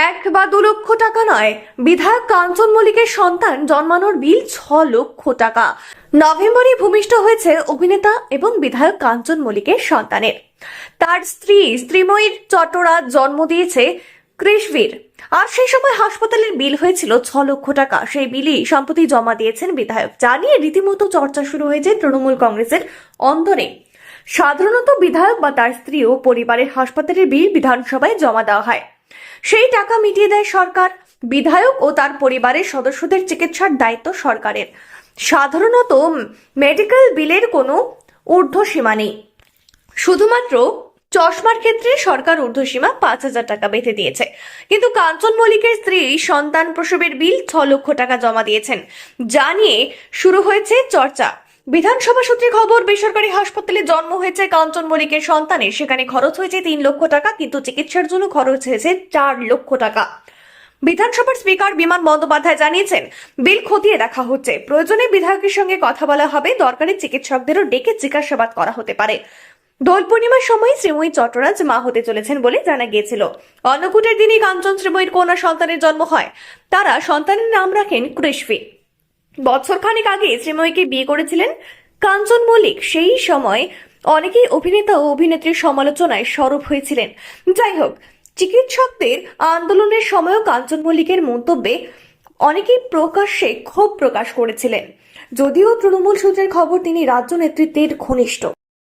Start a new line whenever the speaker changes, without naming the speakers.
1 বা 2 লক্ষ টাকা নয়, বিধায়ক কাঞ্চন মল্লিকের সন্তান জন্মানোর বিল 6 লক্ষ টাকা। নভেম্বরে ভূমিষ্ঠ হয়েছে অভিনেতা এবং বিধায়ক কাঞ্চন মল্লিকের সন্তানের। তার স্ত্রী শ্রীময়ী চট্টরা জন্ম দিয়েছে কৃষবীর। আর সেই সময় হাসপাতালের বিল হয়েছিল 6 লক্ষ টাকা। সেই বিলই সম্প্রতি জমা দিয়েছেন বিধায়ক, জানিয়ে রীতিমতো চর্চা শুরু হয়েছে তৃণমূল কংগ্রেসের অন্দরে। সাধারণত বিধায়ক বা তার স্ত্রী ও পরিবারের হাসপাতালের বিল বিধানসভায় জমা দেওয়া হয়, সেই টাকা মিটিয়ে দেয় সরকার। বিধায়ক ও তার পরিবারের সদস্যদের চিকিৎসার দায়িত্ব সরকারের। সাধারণত মেডিকেল বিলের কোনো ঊর্ধ্বসীমা নেই, শুধুমাত্র চশমার ক্ষেত্রে সরকার ঊর্ধ্বসীমা 5,000 টাকা বেঁধে দিয়েছে। কিন্তু কাঞ্চন মল্লিকের স্ত্রী সন্তান প্রসবের বিল 6 লক্ষ টাকা জমা দিয়েছেন, জানিয়ে শুরু হয়েছে চর্চা। বিধানসভা সূত্রে খবর, বেসরকারি হাসপাতালে জন্ম হয়েছে কাঞ্চন মল্লিকের সন্তানের। সেখানে খরচ হয়েছে 3 লক্ষ টাকা, কিন্তু চিকিৎসার জন্য খরচ হয়েছে 4 লক্ষ টাকা। বিধানসভার স্পিকার বিমান বন্দ্যোপাধ্যায় জানিয়েছেন, বিল খতিয়ে দেখা হচ্ছে, প্রয়োজনে বিধায়কের সঙ্গে কথা বলা হবে, দরকারি চিকিৎসকদেরও ডেকে জিজ্ঞাসাবাদ করা হতে পারে। দোল পূর্ণিমার সময় শ্রীময়ী চট্টরাজ মা হতে চলেছেন বলে জানা গিয়েছিল। অন্নকূটের দিনই কাঞ্চন শ্রীময়ীর কন্যা সন্তানের জন্ম হয়। তারা সন্তানের নাম রাখেন কৃষবী। বছরখানেক আগে শ্রীময়ীকে বিয়ে করেছিলেন কাঞ্চন মল্লিক। সেই সময় অনেকেই অভিনেতা ও অভিনেত্রীর সমালোচনায় সরব হয়েছিলেন। যাই হোক, চিকিৎসকদের আন্দোলনের সময়ও কাঞ্চন মল্লিকের মন্তব্যে অনেকেই প্রকাশ্যে ক্ষোভ প্রকাশ করেছিলেন। যদিও তৃণমূল সূত্রের খবর, তিনি রাজ্য নেতৃত্বের ঘনিষ্ঠ।